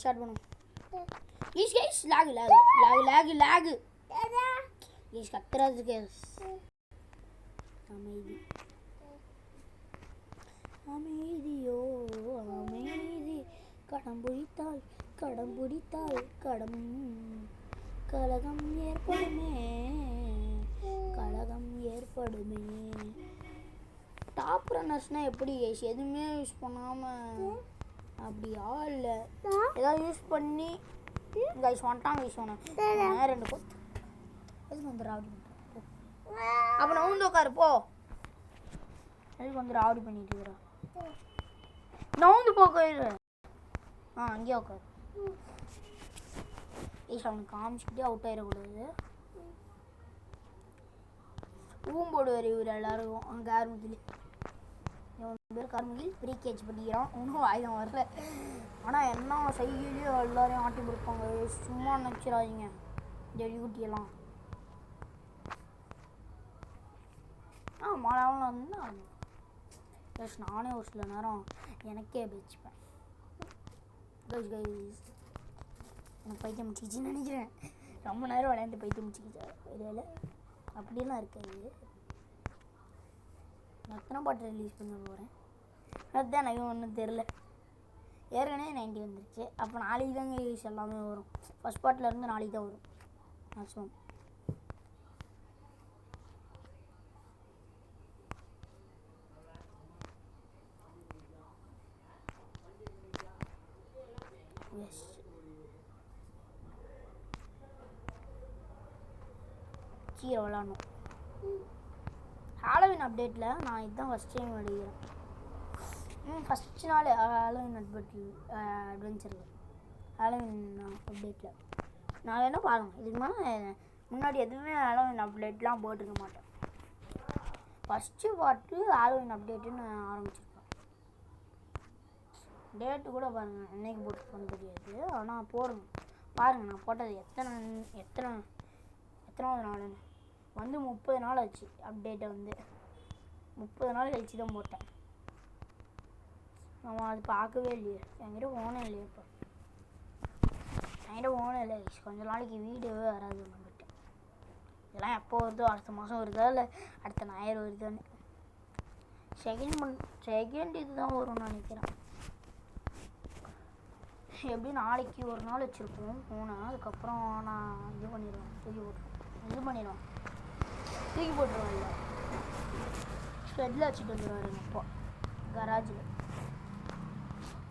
Start பண்ணும். Guys log guys கத்துறதுக்கு அமைதியோ அமைதி கடம் பிடித்தால் கலகம் ஏற்படுமே. டாப் ரன்னர்ஸ்னால் எப்படி கைஸ் எதுவுமே யூஸ் பண்ணாமல் அப்படியா இல்லை ஏதாவது யூஸ் பண்ணி கைஸ் வந்துட்டாங்க கைஸ் சொன்னேன் 2 கொத்து எதுக்கு வந்து ராவடி பண்ணுறேன் அப்போ நான் ஊந்து உட்காரு போ. எதுக்கு வந்து ராவடி பண்ணிட்டு இருக்கிறேன் நான் ஊந்து போயிரு. அங்கேயே உட்காரு கைஸ் அவனுக்கு காமிச்சிக்கிட்டே அவுட் ஆகிடக்கூடாது. ஊம்போடு வரை இவர் எல்லாருக்கும் கார்முகில் பேர் கார்முகில் ப்ரீ கேட்ச் பண்ணிக்கிறான். ஒன்றும் ஆயுதம் வரல. ஆனால் என்ன செய்யலையோ எல்லாரையும் ஆட்டி கொடுப்பாங்க. சும்மா நினச்சிடாதீங்க இந்த டியூட்டியெல்லாம். மழை வந்து நானே ஒரு சில நேரம் எனக்கே பேச்சுப்பேன். எனக்கு பைத்தியம் முடிச்சிக்கிச்சின்னு நினைக்கிறேன். ரொம்ப நேரம் விளையாண்டு பைத்தியம் முடிச்சிக்கிச்சா வேலை அப்படியெல்லாம் இருக்காது. எத்தனை பாட்டு ரிலீஸ் பண்ண போகிறேன் அதுதான் எனக்கு ஒன்றும் தெரில. ஏற்கனவே 90 வந்துருச்சு. அப்போ நாளைக்கு தாங்க ரிலீஸ் எல்லாமே வரும். ஃபஸ்ட் பார்ட்லேருந்து நாளைக்கு தான் வரும் மேக்ஸிமம். எஸ் சீரை விளாடணும். ஹாலோவின் அப்டேட்டில் நான் இதுதான் ஃபஸ்ட் டைம் விளையாடுறேன். ஃபஸ்ட் நாள் ஹாலோவின் அட்வென்ச்சரில் ஹாலோவின் அப்டேட்டில் நான் வேணால் பாருங்கள். இதுக்கு மேலே முன்னாடி எதுவுமே ஹாலோவின் அப்டேட்லாம் போட்டிருக்க மாட்டேன். ஃபஸ்ட்டு பார்ட்டு ஹாலோவின் அப்டேட்டுன்னு ஆரம்பிச்சிருப்பேன். டேட்டு கூட பாருங்கள் என்னைக்கு போட்டுருப்பேன்னு தெரியாது. ஆனால் பாருங்கள் நான் போட்டது எத்தனாவது நாளுன்னு வந்து 30 நாள் ஆச்சு. அப்டேட்டை வந்து 30 நாள் கழிச்சு தான் போட்டேன். நம்ம அது பார்க்கவே இல்லையே. என்கிட்ட ஓனம் இல்லையே. இப்போ என்கிட்ட ஓனம் இல்லை. கொஞ்ச நாளைக்கு வீடியோவே வராது நம்மகிட்ட. இதெல்லாம் எப்போ வருதோ அடுத்த மாதம் வருதா இல்லை அடுத்த ஞாயிறு வருதான்னு செகண்ட் இது தான் வரும்னு நினைக்கிறேன். எப்படி நாளைக்கு ஒரு நாள் வச்சுருப்போம் ஃபோனை. அதுக்கப்புறம் நான் இது பண்ணிடுவேன் தூக்கி போட்டுருவேன். இல்லை ஷெட்டில் வச்சுட்டு வந்துடுவார் எங்கள் அப்பா கராஜில்.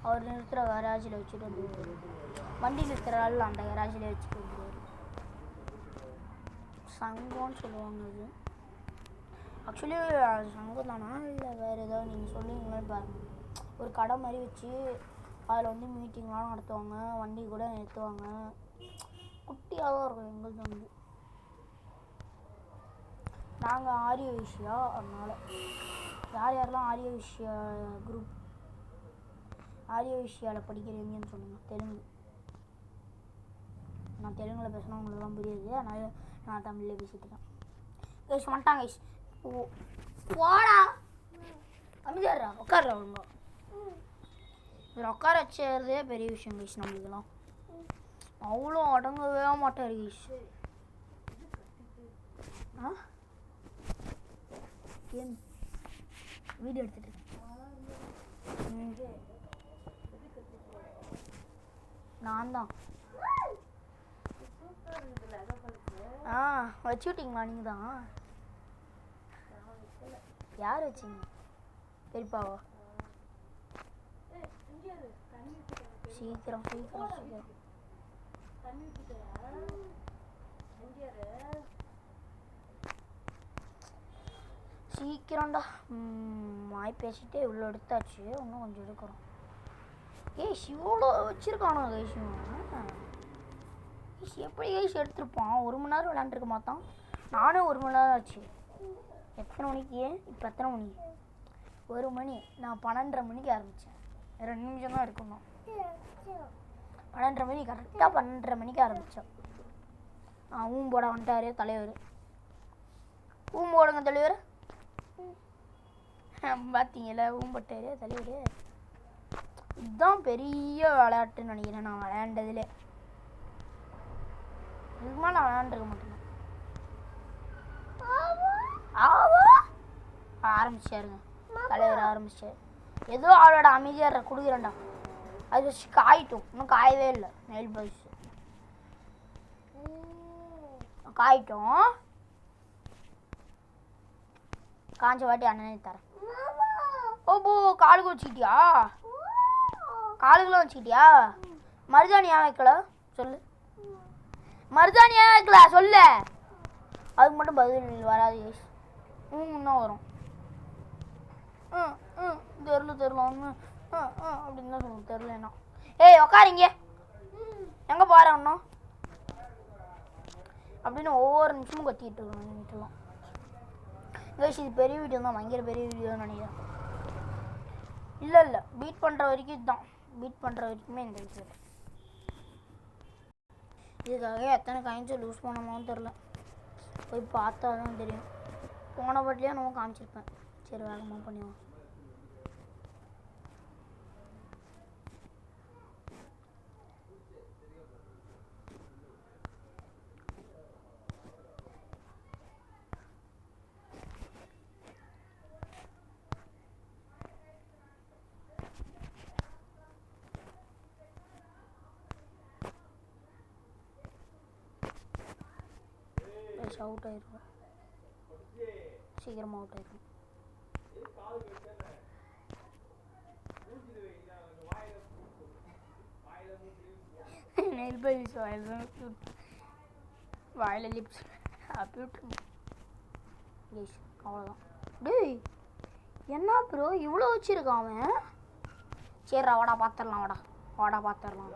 அவர் நிறுத்துகிற கராஜில் வச்சுட்டு வந்துடுவார். வண்டி நிறுத்துறாள் அந்த கராஜில் வச்சுட்டு வந்துடுவார். சங்கம்னு சொல்லுவாங்க. அது ஆக்சுவலி சங்கம் தானா இல்லை வேறு ஏதாவது நீங்கள் சொல்லுவீங்களேன்னு பாருங்கள். ஒரு கடை மாதிரி வச்சு அதில் வந்து மீட்டிங்லாம் நடத்துவாங்க. வண்டி கூட நிறுத்துவாங்க. குட்டியாக தான் இருக்கும் எங்களுக்கு வந்து. நாங்கள் ஆரிய விஷயா அதனால் யாரெல்லாம் ஆரிய விஷயா குரூப் ஆரிய விஷயாவில் படிக்கிறீங்கன்னு சொல்லுங்கள். தெலுங்கு நான் தெலுங்கில் பேசினா உங்களுக்குலாம் புரியுது. அதனால் நான் தமிழில் பேசிட்டுருக்கேன். கைஸ் வந்துட்டாங்க கைஸ். போடா அமைதியாடுறா உட்கார்றா ஒழுங்கா. இதில் உட்கார வச்சதே பெரிய விஷயம் கைஸ். நம்மளுக்கெல்லாம் அவ்வளோ அடங்கவே மாட்டார் கைஸ். ஏன் வீடியோ எடுத்துட்டு நான் தான் வச்சு விட்டீங்களா? நீங்கள் தான் யார் வச்சிங்க? பெரியப்பாவா? சீக்கிரம் சீக்கிரம்டா. மாய் பேசிட்டே இவ்வளோ எடுத்தாச்சு. இன்னும் கொஞ்சம் எடுக்கிறோம். இவ்வளோ வச்சுருக்கானோ கைஸ். எப்படி கைஸ் எடுத்துருப்பான்? 1 மணி நேரம் விளையாண்டுருக்க மாட்டான். நானும் 1 மணி நேரம் ஆச்சு. எத்தனை மணிக்கு? இப்போ எத்தனை மணி? 1 மணி. நான் 12:30 மணிக்கு ஆரம்பித்தேன். 2 நிமிஷம் தான் இருக்கணும். 12:30 மணி கரெக்டாக 12:30 மணிக்கு ஆரம்பித்தோம். ஊம்போட வந்துட்டார் தலைவர். ஊம்போடுங்க தலைவர். பார்த்தீங்களா ஊம்பட்டார் தலைவர். இதுதான் பெரிய விளையாட்டுன்னு நினைக்கிறேன் நான் விளையாண்டதுலே. இதுக்கு மேலே விளையாண்டுருக்க மாட்டேன். ஆரம்பிச்சாருங்க தலைவர் ஆரம்பிச்சாரு. ஏதோ அவளோட அமைதியாக கொடுக்குறேன்டா. அது வச்சு காயிட்டும். இன்னும் காயவே இல்லை. நெயில் பாலிஷ் காயிட்டும். காஞ்ச வாட்டி அண்ணனே தரேன். ஓ காலுக்கு வச்சுக்கிட்டியா? காலுக்குலாம் வச்சுக்கிட்டியா? மருதாணி ஏன் வைக்கல சொல்லு. மருதாணி ஏன் வைக்கல சொல்லு. அதுக்கு மட்டும் பதில் வராது. இன்னும் வரும். தெரில ஒன்று அப்படின்னு தான் சொல்லுங்க. தெரிலண்ணா. ஏய் உக்காரிங்க. எங்கே போகிற இன்னும் அப்படின்னு ஒவ்வொரு நிமிஷமும் கத்திட்டு இருக்கணும். கைஸ் இது பெரிய வீடியோ தான். பயங்கர பெரிய வீடியோன்னு நினைக்கிறேன். இல்லை பீட் பண்ணுற வரைக்கும் இதுதான். பீட் பண்ணுற வரைக்குமே இந்த வீடியோ. இதுக்காக எத்தனை காயின்ஸை லூஸ் பண்ணணும்னு தெரில. போய் பார்த்தா தான் தெரியும். போன பட்டிலையும் நம்ம காமிச்சிருப்பேன். சரி வேகமாக பண்ணிடுவோம். அவுட் ஆயிருக்கும். சீக்கிரமாக அவுட் ஆயிருக்கும். நெயில் பாலிஷ் வாயில் லிப்ஸ் அப்படி விட்டுருங்க. அவ்வளோதான். டேய் என்ன ப்ரோ இவ்வளோ வச்சுருக்கான் அவன்? சரிடா வாடா பார்த்துடலாம். வாடா பார்த்துடலாம்.